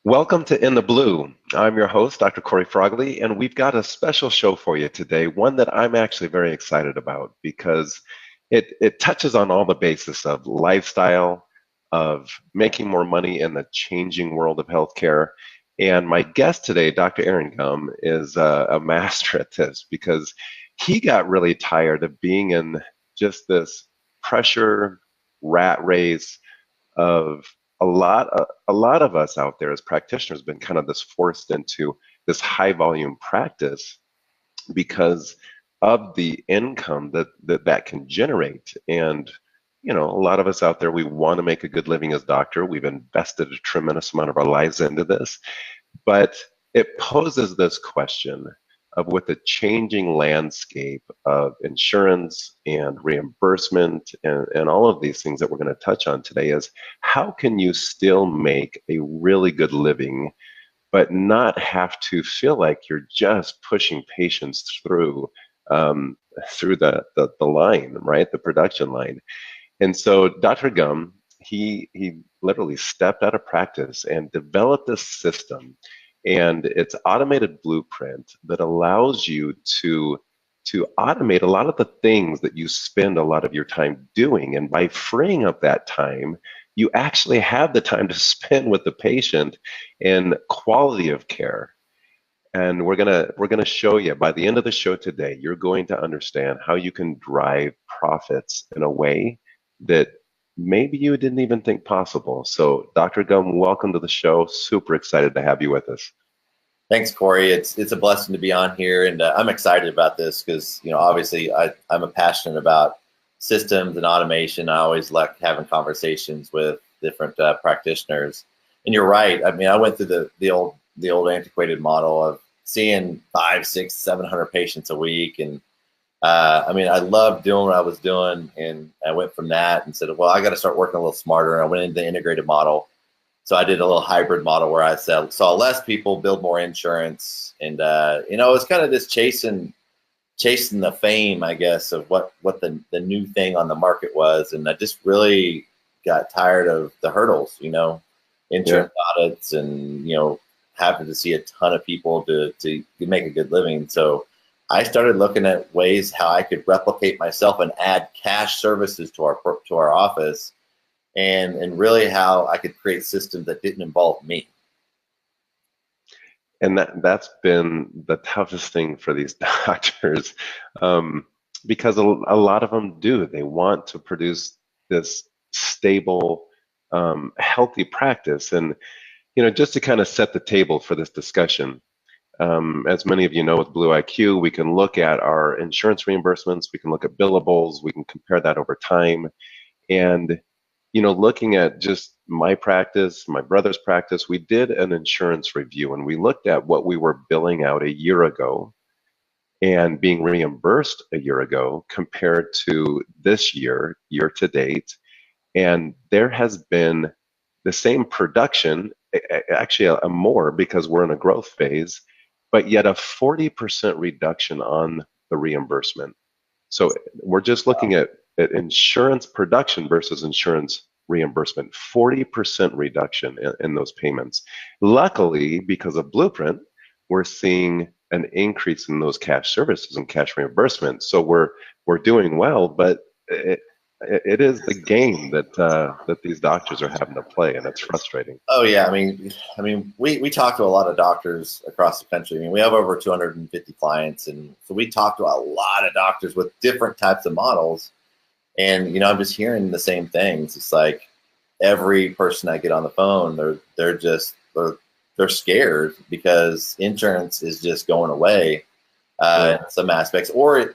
Welcome to In the Blue. I'm your host, Dr. Corey Frogley, and we've got a special show for you today, one that I'm actually very excited about because it touches on all the basis of lifestyle, of making more money in the changing world of healthcare. And my guest today, Dr. Aaron Gum, is a master at this because he got really tired of being in just this pressure rat race of a lot of us out there as practitioners been kind of this forced into this high volume practice because of the income that can generate. And a lot of us out there, we want to make a good living as doctor. We've invested a tremendous amount of our lives into this, but it poses this question of, with the changing landscape of insurance and reimbursement and all of these things that we're going to touch on today, is how can you still make a really good living but not have to feel like you're just pushing patients um, through the line, right? The production line. And so Dr. Gum, he literally stepped out of practice and developed this system, and it's automated blueprint that allows you to automate a lot of the things that you spend a lot of your time doing. And by freeing up that time, you actually have the time to spend with the patient and quality of care. And we're gonna show you by the end of the show today, you're going to understand how you can drive profits in a way that maybe you didn't even think possible. So, Dr. Gum, welcome to the show. Super excited to have you with us. Thanks, Corey. It's a blessing to be on here, and I'm excited about this because obviously I'm a passionate about systems and automation. I always like having conversations with different practitioners. And you're right. I mean, I went through the old antiquated model of seeing 5, 6, 700 patients a week, and I mean, I loved doing what I was doing, and I went from that and said, well, I got to start working a little smarter. I went into the integrated model. So I did a little hybrid model where I saw less people, build more insurance, and it's kind of just chasing the fame, I guess, of what the new thing on the market was, and I just really got tired of the hurdles, insurance audits, and having to see a ton of people to make a good living. So I started looking at ways how I could replicate myself and add cash services to our office. And really how I could create systems that didn't involve me. And that's been the toughest thing for these doctors, because a lot of them do. They want to produce this stable, healthy practice. And just to kind of set the table for this discussion, as many of you know, with Blue IQ, we can look at our insurance reimbursements, we can look at billables, we can compare that over time. And looking at just my practice, my brother's practice, we did an insurance review and we looked at what we were billing out a year ago and being reimbursed a year ago compared to this year to date. And there has been the same production, actually a more, because we're in a growth phase, but yet a 40% reduction on the reimbursement. So we're just looking at insurance production versus insurance reimbursement, 40% reduction in those payments. Luckily, because of Blueprint, we're seeing an increase in those cash services and cash reimbursement. So we're doing well, but it is the game that these doctors are having to play, and it's frustrating. Oh yeah, I mean, we talk to a lot of doctors across the country. I mean, we have over 250 clients, and so we talk to a lot of doctors with different types of models. And I'm just hearing the same things. It's like every person I get on the phone, they're scared because insurance is just going away in some aspects, or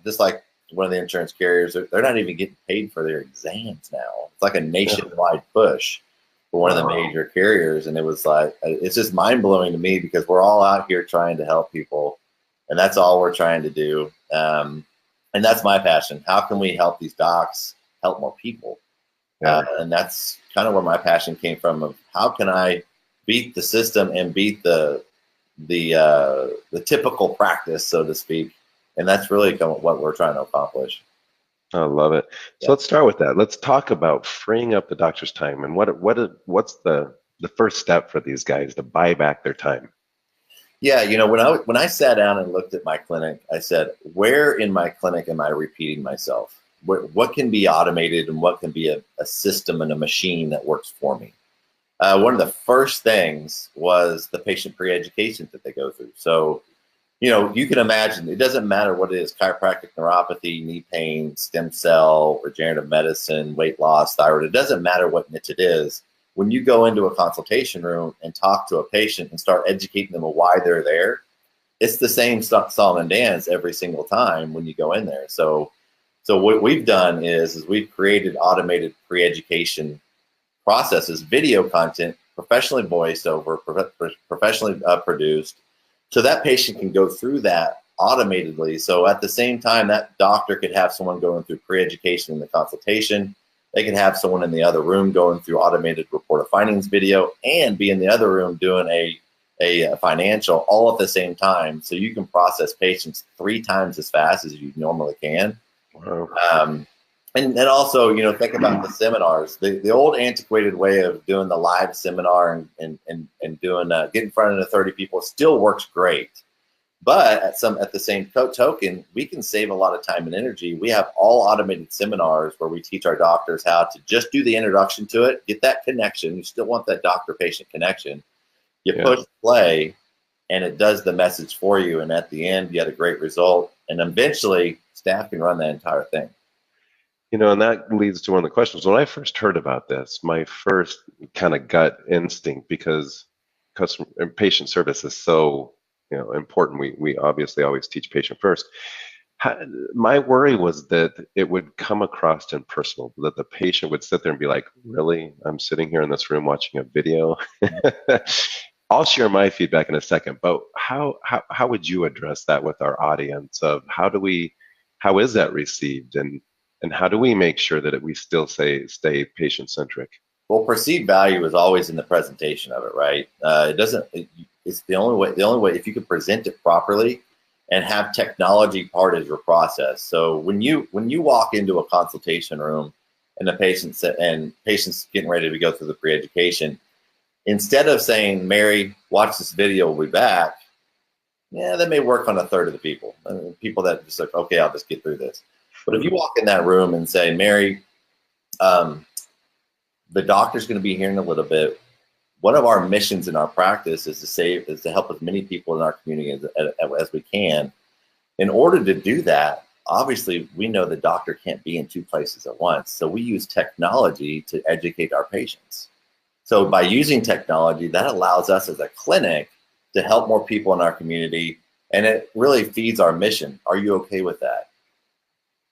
just like one of the insurance carriers, they're not even getting paid for their exams now. It's like a nationwide push for one of the major carriers, and it was like, it's just mind blowing to me because we're all out here trying to help people, and that's all we're trying to do. And that's my passion. How can we help these docs help more people? And that's kind of where my passion came from, of how can I beat the system and beat the typical practice, so to speak. And that's really what we're trying to accomplish. I love it. So let's start with that. Let's talk about freeing up the doctor's time, and what's the the first step for these guys to buy back their time? Yeah, when I sat down and looked at my clinic, I said, where in my clinic am I repeating myself? What can be automated and what can be a system and a machine that works for me? One of the first things was the patient pre-education that they go through. So, you can imagine, it doesn't matter what it is: chiropractic, neuropathy, knee pain, stem cell, regenerative medicine, weight loss, thyroid. It doesn't matter what niche it is. When you go into a consultation room and talk to a patient and start educating them on why they're there, it's the same song and dance every single time when you go in there. So what we've done is we've created automated pre-education processes, video content, professionally voiced over, professionally produced, so that patient can go through that automatedly. So at the same time, that doctor could have someone going through pre-education in the consultation. They can have someone in the other room going through automated report of findings video, and be in the other room doing a financial all at the same time. So you can process patients 3 times as fast as you normally can. Wow. And also, think about the seminars. The old antiquated way of doing the live seminar and doing get in front of 30 people still works great. But at the same token, we can save a lot of time and energy. We have all automated seminars where we teach our doctors how to just do the introduction to it, get that connection. You still want that doctor-patient connection. You push play, and it does the message for you. And at the end, you had a great result. And eventually, staff can run that entire thing. And that leads to one of the questions. When I first heard about this, my first kind of gut instinct, because customer and patient service is so important. We obviously always teach patient first. My worry was that it would come across impersonal, that the patient would sit there and be like, "Really? I'm sitting here in this room watching a video." I'll share my feedback in a second, but how would you address that with our audience? Of how is that received, and how do we make sure that we still stay patient centric? Well, perceived value is always in the presentation of it, right? It's the only way. The only way, if you can present it properly and have technology part of your process. So when you walk into a consultation room and the patient's getting ready to go through the pre-education, instead of saying, "Mary, watch this video, we'll be back," yeah, that may work on a third of the people. I mean, people that just like, "Okay, I'll just get through this." But if you walk in that room and say, "Mary, the doctor's going to be here in a little bit. One of our missions in our practice is to help as many people in our community as we can. In order to do that, obviously, we know the doctor can't be in 2 places at once. So we use technology to educate our patients. So by using technology, that allows us as a clinic to help more people in our community, and it really feeds our mission. Are you okay with that?"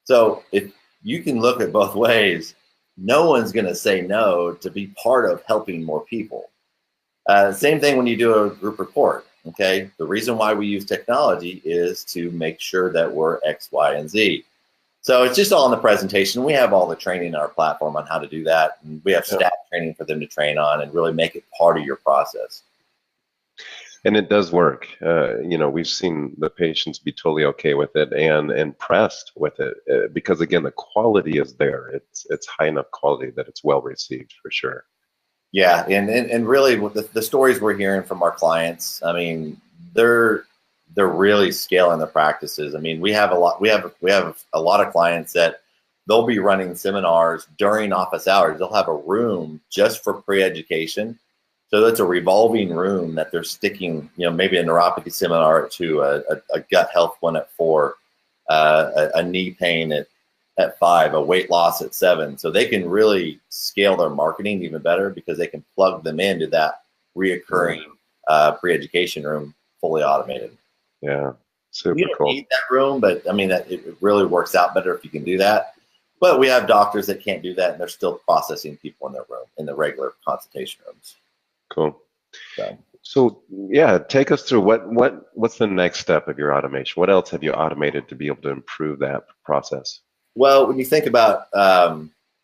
So if you can look at both ways, no one's going to say no to be part of helping more people. Same thing when you do a group report. Okay, the reason why we use technology is to make sure that we're X, Y, and Z. So it's just all in the presentation. We have all the training in our platform on how to do that. And we have staff training for them to train on and really make it part of your process. And it does work. We've seen the patients be totally okay with it and impressed with it, because again, the quality is there. It's high enough quality that it's well received for sure. Yeah, and really, the stories we're hearing from our clients, I mean, they're really scaling the practices. I mean, we have a lot of clients that they'll be running seminars during office hours. They'll have a room just for pre-education. So that's a revolving room that they're sticking, maybe a neuropathy seminar to a gut health one at 4, a knee pain at 5, a weight loss at 7. So they can really scale their marketing even better because they can plug them into that reoccurring pre-education room fully automated. Yeah, super you don't cool. need that room, but I mean, it really works out better if you can do that. But we have doctors that can't do that, and they're still processing people in their room, in the regular consultation rooms. Cool. So yeah, take us through what's the next step of your automation? What else have you automated to be able to improve that process? Well, when you think about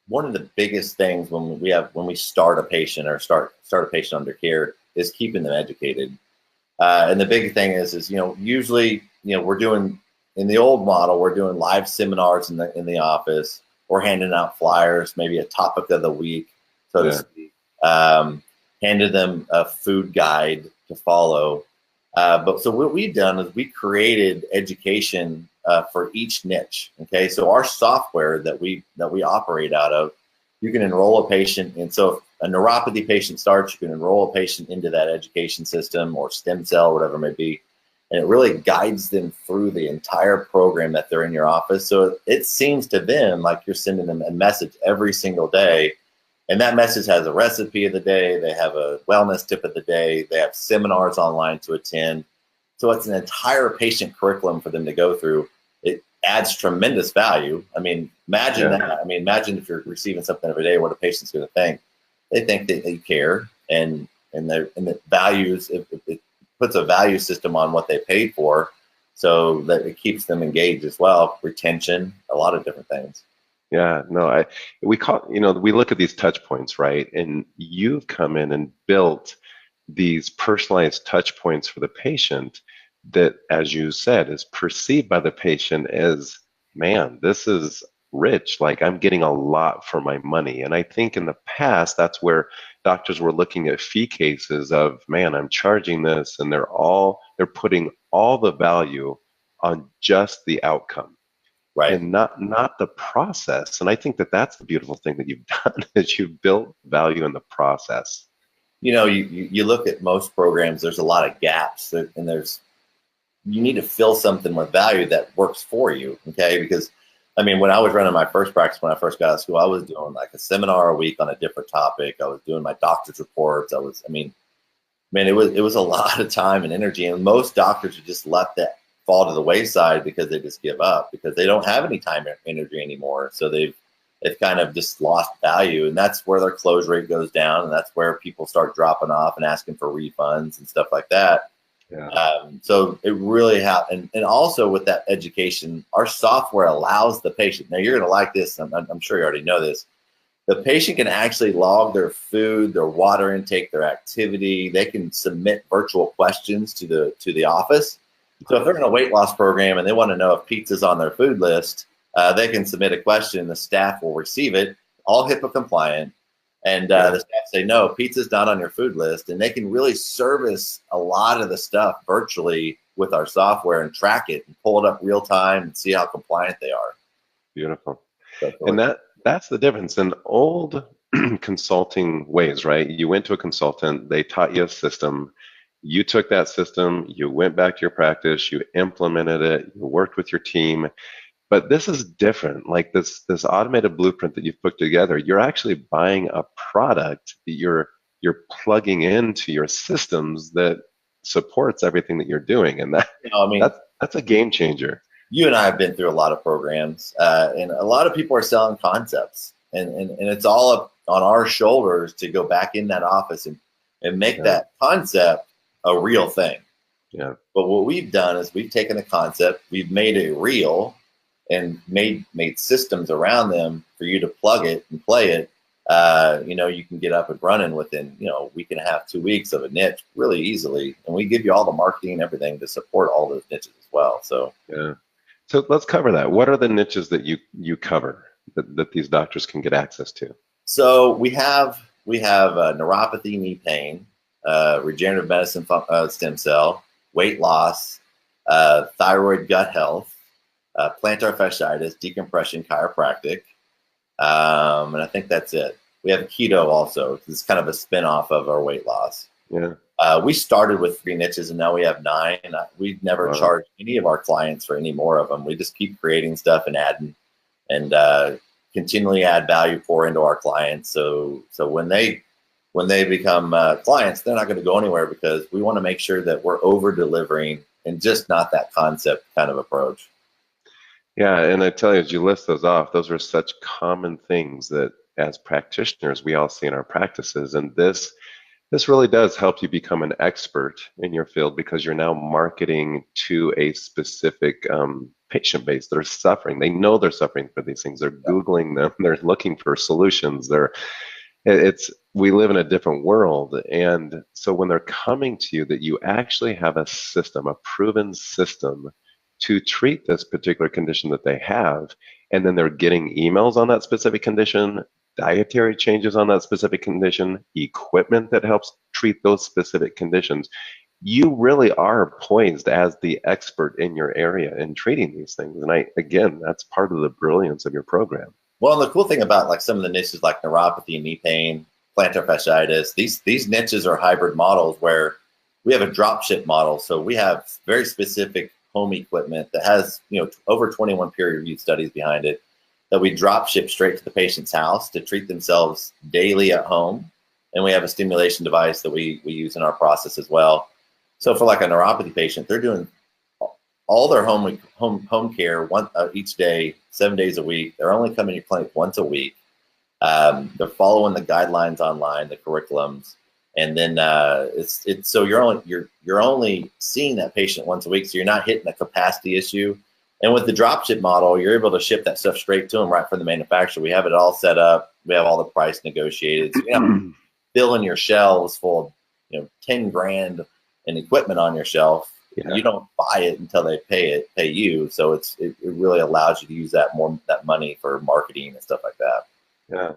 one of the biggest things when we start a patient or start a patient under care is keeping them educated. And the big thing is usually we're doing, in the old model, we're doing live seminars in the office. We're handing out flyers, maybe a topic of the week, so to speak. handed them a food guide to follow. But so what we've done is we created education for each niche. Okay, so our software that we operate out of, you can enroll a patient, and so if a neuropathy patient starts, you can enroll a patient into that education system or stem cell, whatever it may be, and it really guides them through the entire program that they're in your office. So it seems to them like you're sending them a message every single day. And that message has a recipe of the day. They have a wellness tip of the day. They have seminars online to attend. So it's an entire patient curriculum for them to go through. It adds tremendous value. I mean, imagine that. I mean, imagine if you're receiving something every day, what a patient's going to think. They think that they care, and the values, it puts a value system on what they paid for, so that it keeps them engaged as well. Retention, a lot of different things. Yeah, no, we call, we look at these touch points, right? And you've come in and built these personalized touch points for the patient that, as you said, is perceived by the patient as, man, this is rich. Like, I'm getting a lot for my money. And I think in the past, that's where doctors were looking at fee cases of, man, I'm charging this, and they're putting all the value on just the outcome. Right. And not the process. And I think that that's the beautiful thing that you've done is you've built value in the process. You look at most programs, there's a lot of gaps, and you need to fill something with value that works for you. Okay, because I mean, when I was running my first practice, when I first got out of school, I was doing like a seminar a week on a different topic. I was doing my doctor's reports. Man, it was a lot of time and energy, and most doctors would just let that fall to the wayside because they just give up, because they don't have any time or energy anymore. So they've kind of just lost value, and that's where their close rate goes down, and that's where people start dropping off and asking for refunds and stuff like that. Yeah. So it really and also with that education, our software allows the patient. Now you're going to like this. I'm sure you already know this. The patient can actually log their food, their water intake, their activity. They can submit virtual questions to the office. So if they're in a weight loss program and they want to know if pizza's on their food list, they can submit a question. The staff will receive it, all HIPAA compliant. And the staff say, no, pizza's not on your food list. And they can really service a lot of the stuff virtually with our software and track it and pull it up real time and see how compliant they are. Beautiful. And that's the difference in old consulting ways, right? You went to a consultant, they taught you a system. You took that system, you went back to your practice, you implemented it, you worked with your team. But this is different. Like this automated blueprint that you've put together, you're actually buying a product that you're plugging into your systems that supports everything that you're doing. And that's a game changer. You and I have been through a lot of programs, and a lot of people are selling concepts, and it's all up on our shoulders to go back in that office and make that concept a real thing. Yeah. But what we've done is we've taken the concept, we've made it real, and made systems around them for you to plug it and play it. You can get up and running within a week and a half, 2 weeks of a niche really easily, and we give you all the marketing and everything to support all those niches as well. So yeah. So let's cover that. What are the niches that you cover that these doctors can get access to? So we have neuropathy, knee pain, regenerative medicine, stem cell, weight loss, thyroid, gut health, plantar fasciitis, decompression, chiropractic, and I think that's it. We have keto also. It's kind of a spin-off of our weight loss. Yeah. We started with 3 niches, and now we have 9. We've never charged any of our clients for any more of them. We just keep creating stuff and adding, and continually add value, pour into our clients. So when they become clients, they're not going to go anywhere, because we want to make sure that we're over delivering and just not that concept kind of approach. Yeah, and I tell you, as you list those off, those are such common things that as practitioners we all see in our practices, and this really does help you become an expert in your field, because you're now marketing to a specific patient base that are suffering. They know they're suffering for these things. They're Googling them. They're looking for solutions. We live in a different world. And so when they're coming to you, that you actually have a system, a proven system to treat this particular condition that they have, and then they're getting emails on that specific condition, dietary changes on that specific condition, equipment that helps treat those specific conditions. You really are poised as the expert in your area in treating these things. And again, that's part of the brilliance of your program. Well, and the cool thing about like some of the niches like neuropathy, knee pain, plantar fasciitis, these niches are hybrid models where we have a dropship model. So we have very specific home equipment that has, over 21 peer-reviewed studies behind it that we drop ship straight to the patient's house to treat themselves daily at home. And we have a stimulation device that we use in our process as well. So for like a neuropathy patient, they're doing all their home care each day, 7 days a week. They're only coming to your clinic once a week. They're following the guidelines online, the curriculums, and then so you're only seeing that patient once a week, so you're not hitting a capacity issue. And with the dropship model, you're able to ship that stuff straight to them right from the manufacturer. We have it all set up. We have all the price negotiated. So you're not filling your shelves full of 10 grand in equipment on your shelf. Yeah. You don't buy it until they pay you. So it really allows you to use that money for marketing and stuff like that. Yeah.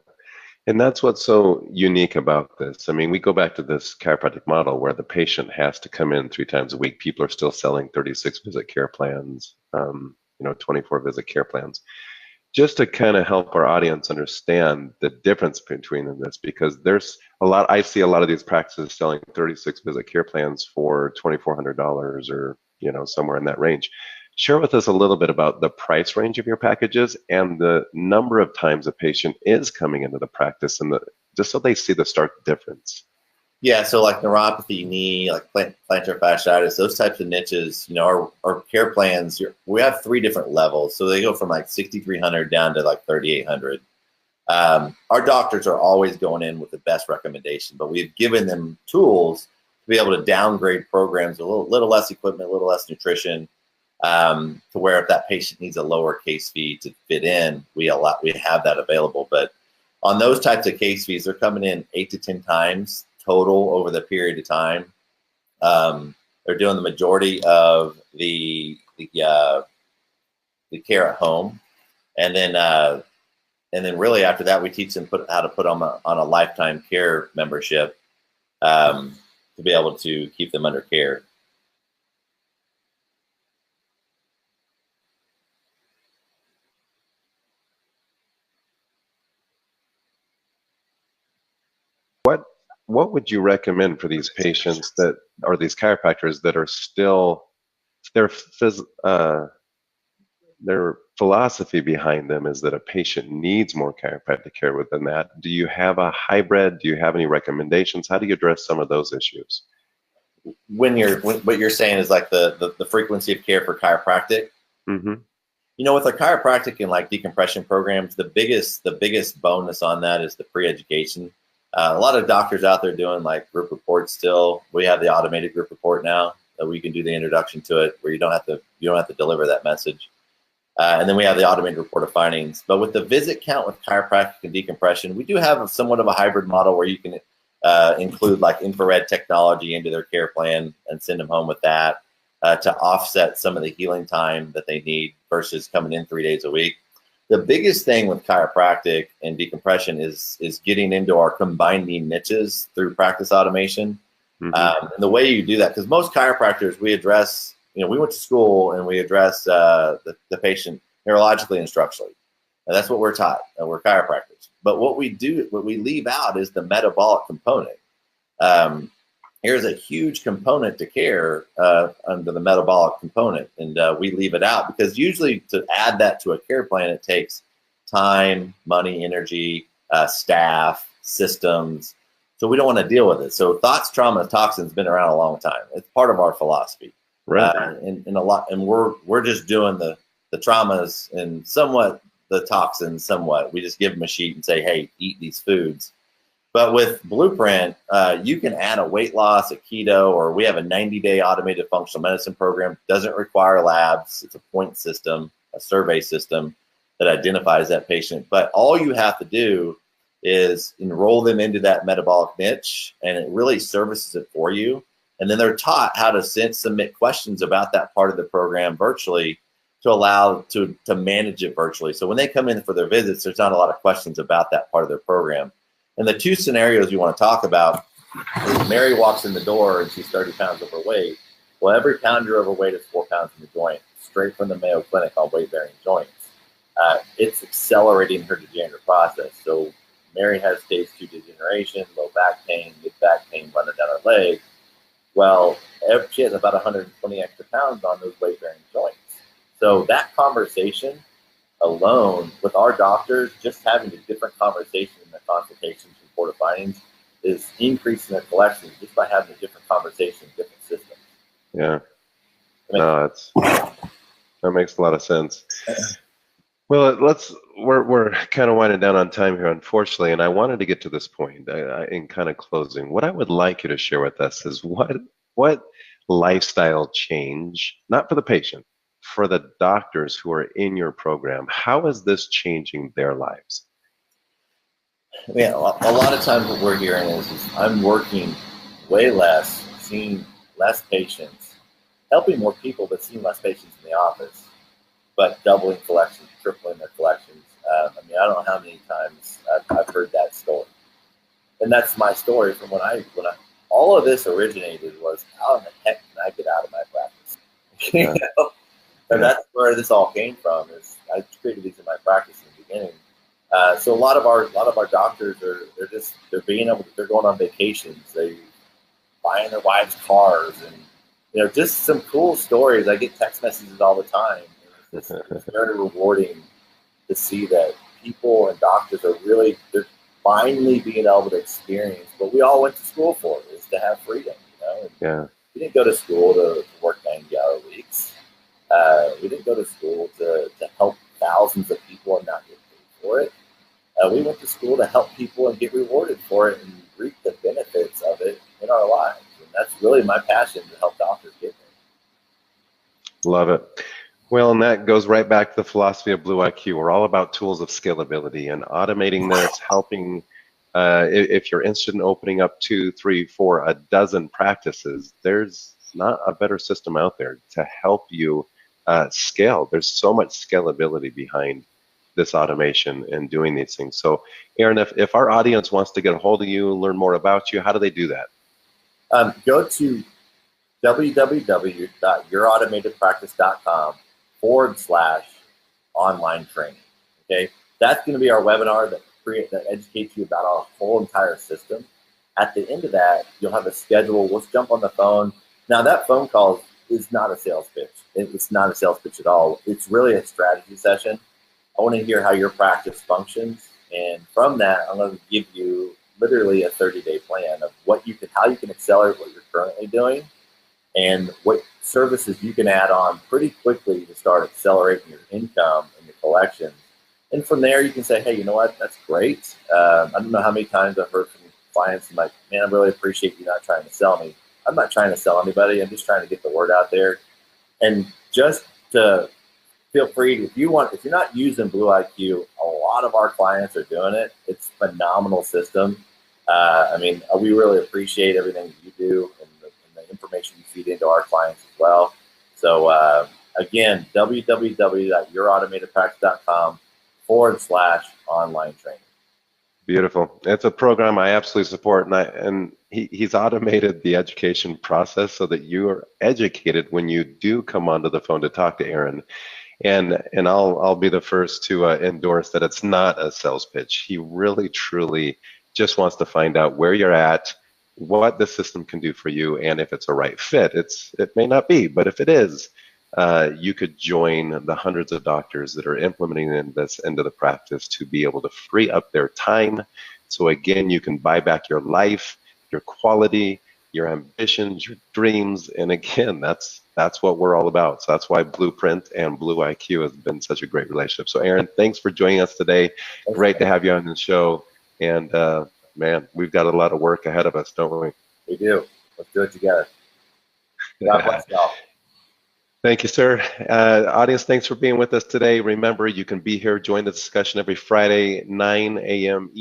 And that's what's so unique about this. I mean, we go back to this chiropractic model where the patient has to come in 3 times a week. People are still selling 36 visit care plans, 24 visit care plans, just to kind of help our audience understand the difference between this, because I see a lot of these practices selling 36 visit care plans for $2,400 or, somewhere in that range. Share with us a little bit about the price range of your packages and the number of times a patient is coming into the practice, and just so they see the stark difference. Yeah, so like neuropathy, knee, like plantar fasciitis, those types of niches, our care plans, we have 3 different levels. So they go from like 6,300 down to like 3,800. Our doctors are always going in with the best recommendation, but we've given them tools to be able to downgrade programs, a little less equipment, a little less nutrition, to where if that patient needs a lower case fee to fit in, we have that available. But on those types of case fees, they're coming in 8 to 10 times total over the period of time. They're doing the majority of the care at home, and then really after that, we teach them how to put on a lifetime care membership to be able to keep them under care. What would you recommend for these patients or these chiropractors that are still their philosophy behind them is that a patient needs more chiropractic care within that? Do you have a hybrid? Do you have any recommendations? How do you address some of those issues? What you're saying is like the frequency of care for chiropractic. Mm-hmm. With our chiropractic and like decompression programs, the biggest bonus on that is the pre-education. A lot of doctors out there doing like group reports still. We have the automated group report now that we can do the introduction to it, where you don't have to deliver that message. And then we have the automated report of findings. But with the visit count with chiropractic and decompression, we do have somewhat of a hybrid model where you can include like infrared technology into their care plan and send them home with that to offset some of the healing time that they need versus coming in 3 days a week. The biggest thing with chiropractic and decompression is getting into our combining niches through practice automation. Mm-hmm. And the way you do that, because most chiropractors, we address, we went to school and we address the patient neurologically and structurally. And that's what we're taught. We're chiropractors. But what we leave out is the metabolic component. Here's a huge component to care under the metabolic component, and we leave it out because usually to add that to a care plan, it takes time, money, energy, staff, systems. So we don't want to deal with it. So thoughts, trauma, toxins has been around a long time. It's part of our philosophy, right? And we're just doing the traumas and somewhat the toxins. Somewhat, we just give them a sheet and say, hey, eat these foods. But with Blueprint, you can add a weight loss, a keto, or we have a 90-day automated functional medicine program. Doesn't require labs. It's a point system, a survey system that identifies that patient. But all you have to do is enroll them into that metabolic niche, and it really services it for you. And then they're taught how to submit questions about that part of the program virtually to allow to manage it virtually. So when they come in for their visits, there's not a lot of questions about that part of their program. And the two scenarios you want to talk about is Mary walks in the door and she's 30 pounds overweight. Well, every pound you're overweight is 4 pounds in the joint, straight from the Mayo Clinic on weight-bearing joints. It's accelerating her degenerative process. So Mary has stage 2 degeneration, low back pain, mid back pain running down her leg. Well, she has about 120 extra pounds on those weight-bearing joints. So that conversation alone with our doctors, just having a different conversation in the consultations and report of findings is increasing their collections just by having a different conversation, different systems. Yeah. No, that makes a lot of sense. Well, we're kind of winding down on time here, unfortunately, and I wanted to get to this point in kind of closing. What I would like you to share with us is what lifestyle change, not for the patient, for the doctors who are in your program, how is this changing their lives? I mean, a lot of times what we're hearing is I'm working way less, seeing less patients, helping more people, but seeing less patients in the office, but doubling collections, tripling their collections. I mean, I don't know how many times I've heard that story. And that's my story from when I all of this originated was, how in the heck can I get out of my practice? You know? And that's where this all came from. Is I created these in my practice in the beginning. So a lot of our doctors they're going on vacations, they buying their wives cars, and just some cool stories. I get text messages all the time. It's very rewarding to see that people and doctors are they're finally being able to experience what we all went to school for, is to have freedom. And we didn't go to school to work 90-hour weeks. We didn't go to school to help thousands of people and not get paid for it. We went to school to help people and get rewarded for it and reap the benefits of it in our lives. And that's really my passion, to help doctors get there. Love it. Well, and that goes right back to the philosophy of Blue IQ. We're all about tools of scalability and automating this, helping. If you're interested in opening up 2, 3, 4, a dozen practices, there's not a better system out there to help you scale. There's so much scalability behind this automation and doing these things. So, Aaron, if our audience wants to get a hold of you, learn more about you, how do they do that? Go to www.yourautomatedpractice.com/online training. Okay, that's going to be our webinar that educates you about our whole entire system. At the end of that, you'll have a schedule. Let's jump on the phone. Now, that phone call is not a sales pitch. It's not a sales pitch at all. It's really a strategy session. I want to hear how your practice functions, and from that, I'm going to give you literally a 30-day plan of how you can accelerate what you're currently doing, and what services you can add on pretty quickly to start accelerating your income and your collections. And from there, you can say, hey, you know what? That's great. I don't know how many times I've heard from clients and like, man, I really appreciate you not trying to sell me. I'm not trying to sell anybody. I'm just trying to get the word out there. And just to feel free, if you're not using Blue IQ, a lot of our clients are doing it. It's a phenomenal system. I mean, we really appreciate everything that you do and the information you feed into our clients as well. So again, www.yourautomatedpractice.com/online training. Beautiful. It's a program I absolutely support, and he's automated the education process so that you are educated when you do come onto the phone to talk to Aaron. And I'll be the first to endorse that it's not a sales pitch. He really, truly just wants to find out where you're at, what the system can do for you, and if it's a right fit. It may not be, but if it is, you could join the hundreds of doctors that are implementing this into the practice to be able to free up their time. So again, you can buy back your life, your quality, your ambitions, your dreams, and again, that's what we're all about. So that's why Blueprint and Blue IQ has been such a great relationship. So Aaron, thanks for joining us today. Great to have you on the show. And man, we've got a lot of work ahead of us, don't we? We do. Let's do it together. God bless y'all. Thank you, sir. Audience, thanks for being with us today. Remember, you can be here, join the discussion every Friday, 9 a.m.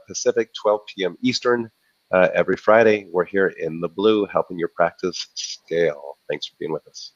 Pacific, 12 p.m. Eastern. Every Friday, we're here in the blue, helping your practice scale. Thanks for being with us.